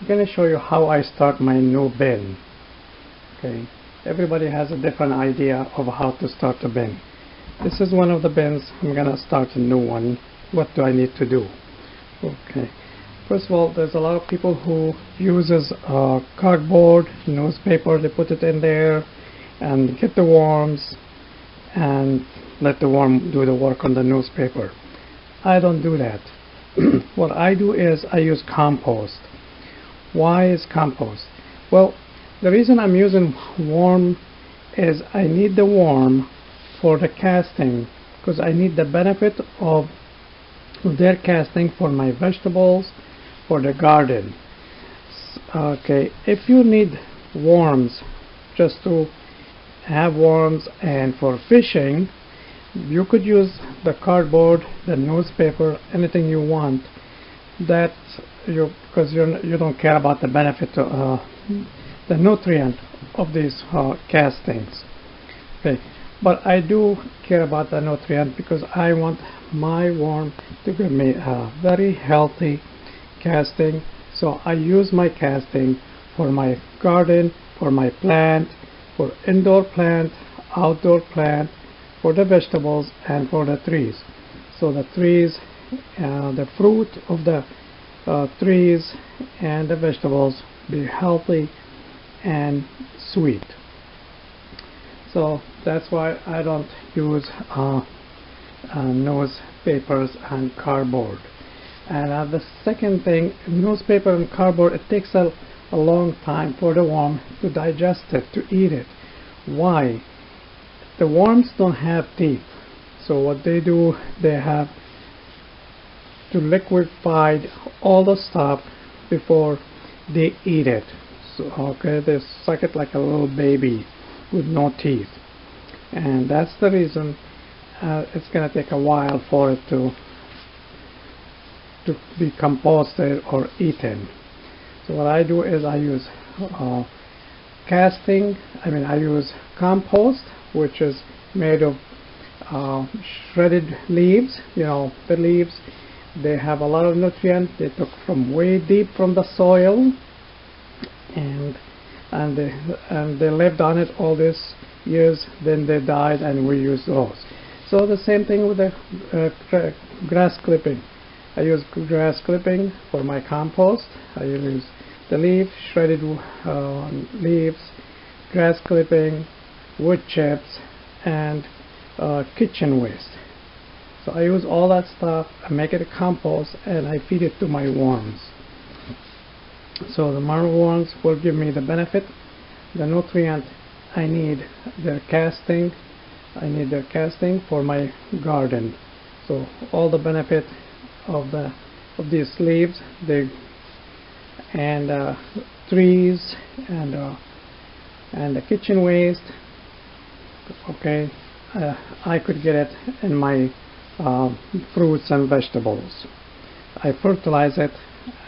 I'm going to show you how I start my new bin. Okay, everybody has a different idea of how to start a bin. This is one of the bins. I'm going to start a new one. What do I need to do? Okay, first of all, there's a lot of people who uses cardboard, newspaper. They put it in there and get the worms and let the worm do the work on the newspaper. I don't do that. What I do is I use compost. Why is compost? Well, the reason I'm using worm is I need the worm for the casting, because I need the benefit of their casting for my vegetables, for the garden. Okay, if you need worms just to have worms and for fishing, you could use the cardboard, the newspaper, anything you want. That because you don't care about the benefit, the nutrient of these castings. Okay, but I do care about the nutrient because I want my worm to give me a very healthy casting. So I use my casting for my garden, for my plant, for indoor plant, outdoor plant, for the vegetables, and for the trees. So the trees, the fruit of the trees and the vegetables be healthy and sweet. So that's why I don't use newspapers and cardboard. And the second thing, newspaper and cardboard, it takes a long time for the worm to digest it, to eat it. Why? The worms don't have teeth, so what they do, they have to liquefy all the stuff before they eat it. So okay, they suck it like a little baby with no teeth, and that's the reason it's going to take a while for it to be composted or eaten. So what I do is I use I use compost, which is made of shredded leaves. The leaves, they have a lot of nutrient. They took from way deep from the soil, and they lived on it all these years. Then they died, and we use those. So the same thing with the grass clipping. I use grass clipping for my compost. I use the leaf, shredded leaves, grass clipping, wood chips, and kitchen waste. So I use all that stuff, I make it a compost, and I feed it to my worms. So the worms will give me the benefit, the nutrient I need. Their casting, I need their casting for my garden. So all the benefit of these leaves, and trees, and the kitchen waste. Okay, I could get it in my fruits and vegetables. I fertilize it.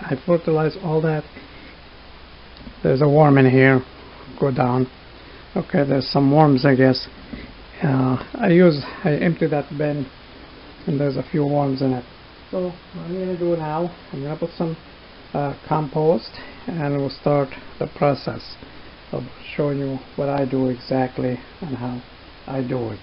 I fertilize all that. There's a worm in here. Go down. Okay, there's some worms, I guess. I empty that bin, and there's a few worms in it. So what I'm going to do now, I'm going to put some compost, and we'll start the process of showing you what I do exactly and how I do it.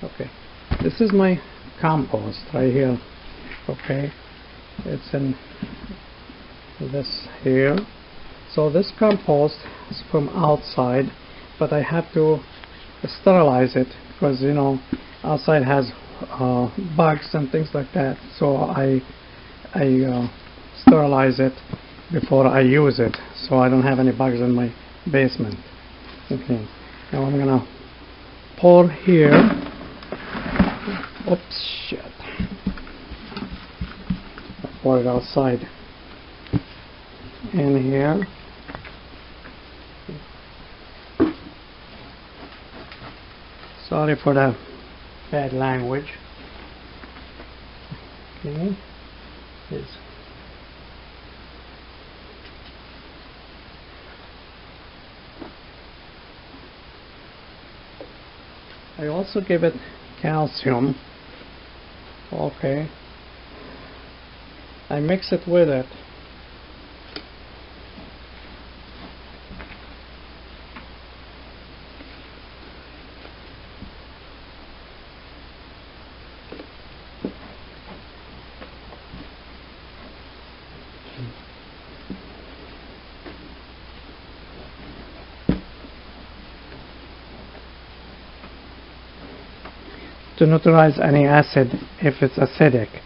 Okay, this is my compost right here. Okay, it's in this here. So this compost is from outside, but I have to sterilize it because outside has bugs and things like that. So I sterilize it before I use it, so I don't have any bugs in my basement. Okay, now I'm gonna pour here. Oops, shit. I pour it outside. In here. Sorry for the bad language. Okay. It's I also give it calcium. Okay. I mix it with it. To neutralize any acid if it's acidic.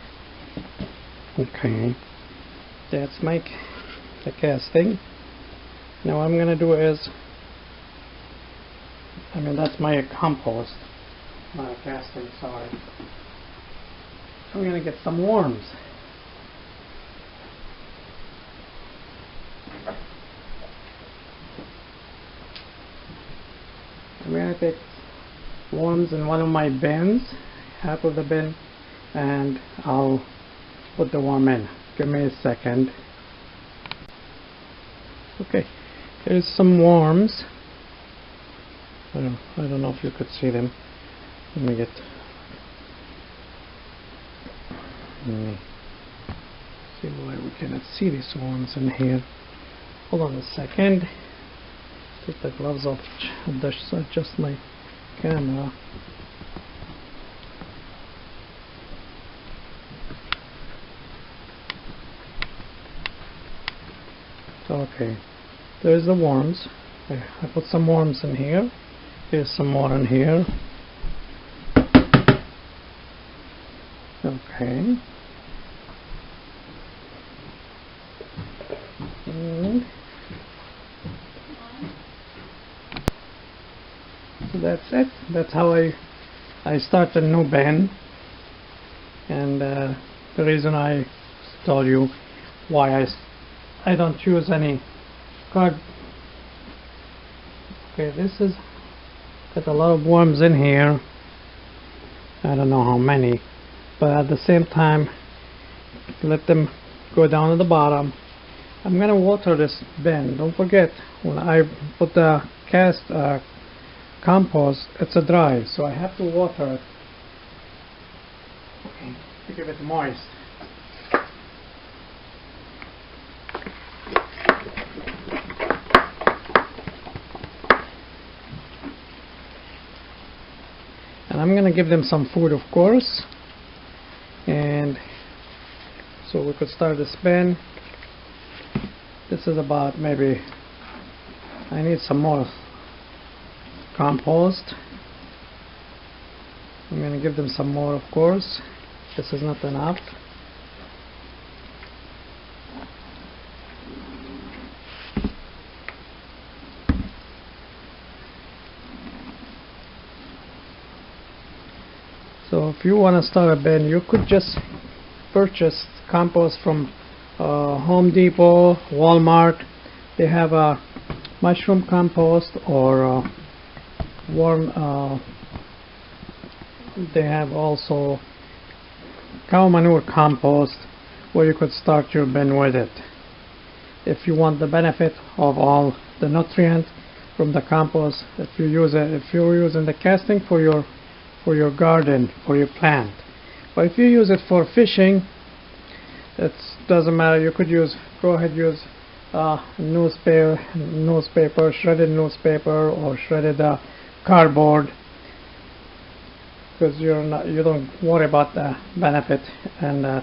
Okay, that's the casting. Now what I'm gonna do is, that's my compost, my casting, sorry. I'm gonna get some worms. I'm gonna take worms in one of my bins, half of the bin, and I'll put the worm in. Give me a second. Okay, here's some worms. I don't know if you could see them. Let me see why we cannot see these worms in here. Hold on a second. Take the gloves off, adjust my camera. Okay, there's the worms. I put some worms in here. Here's some more in here. Okay. And so that's it. That's how I start a new bin. And the reason I told you why I don't use any card. Okay, this is got a lot of worms in here. I don't know how many, but at the same time, let them go down to the bottom. I'm gonna water this bin. Don't forget, when I put the compost, it's a dry, so I have to water it. Okay, to keep it moist. And I'm gonna give them some food, of course, and so we could start the bin. This is about, maybe I need some more compost. I'm gonna give them some more, of course. This is not enough. So if you want to start a bin, you could just purchase compost from Home Depot, Walmart. They have a mushroom compost or worm. They have also cow manure compost where you could start your bin with it. If you want the benefit of all the nutrients from the compost, if you're using the casting for your garden, for your plant. But if you use it for fishing, it doesn't matter. You could go ahead use newspaper, shredded newspaper, or shredded cardboard, because you don't worry about the benefit and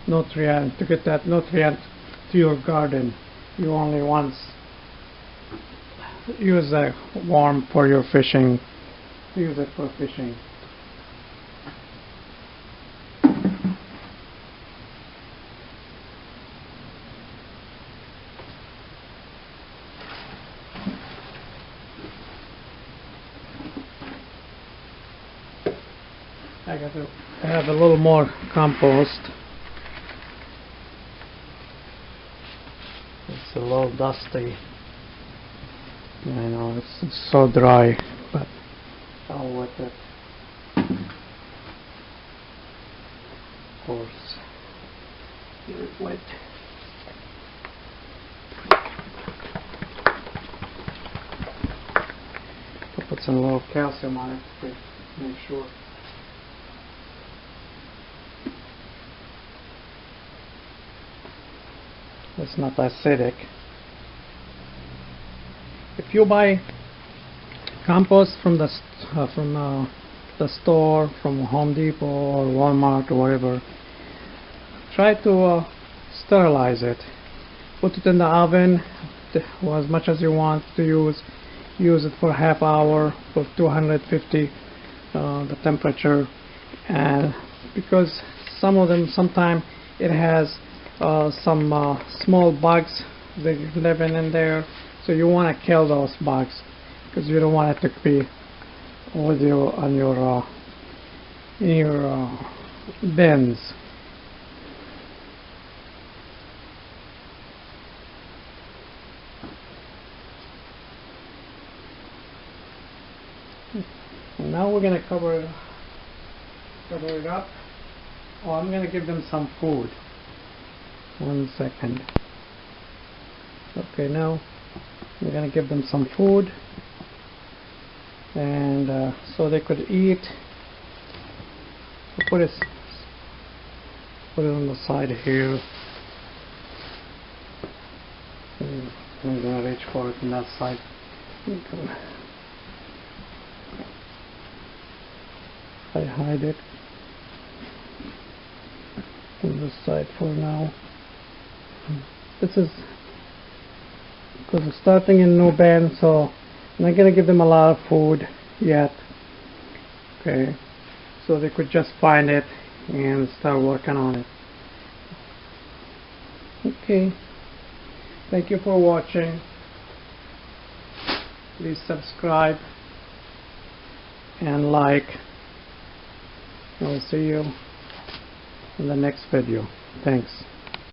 nutrient. To get that nutrient to your garden, you only once use a worm for your fishing. Use it for fishing. I have a little more compost. It's a little dusty. I know it's so dry, but I'll wet it. Of course, get it wet. I'll put and a little calcium on it to make sure. It's not acidic. If you buy compost from the store, from Home Depot or Walmart or whatever, try to sterilize it. Put it in the oven as much as you want to use. Use it for half hour for 250 the temperature, and because some of them sometimes it has some small bugs that live in there, so you want to kill those bugs because you don't want it to be with you on your in your bins. And now we're going to cover it up. Oh, I'm going to give them some food. 1 second. Okay, now we're going to give them some food, and so they could eat. So put it on the side here. And I'm going to reach for it on that side. I hide it on this side for now. This is because we're starting in new band, so I'm not going to give them a lot of food yet. Okay, so they could just find it and start working on it. Okay, thank you for watching. Please subscribe and like. I'll see you in the next video. Thanks.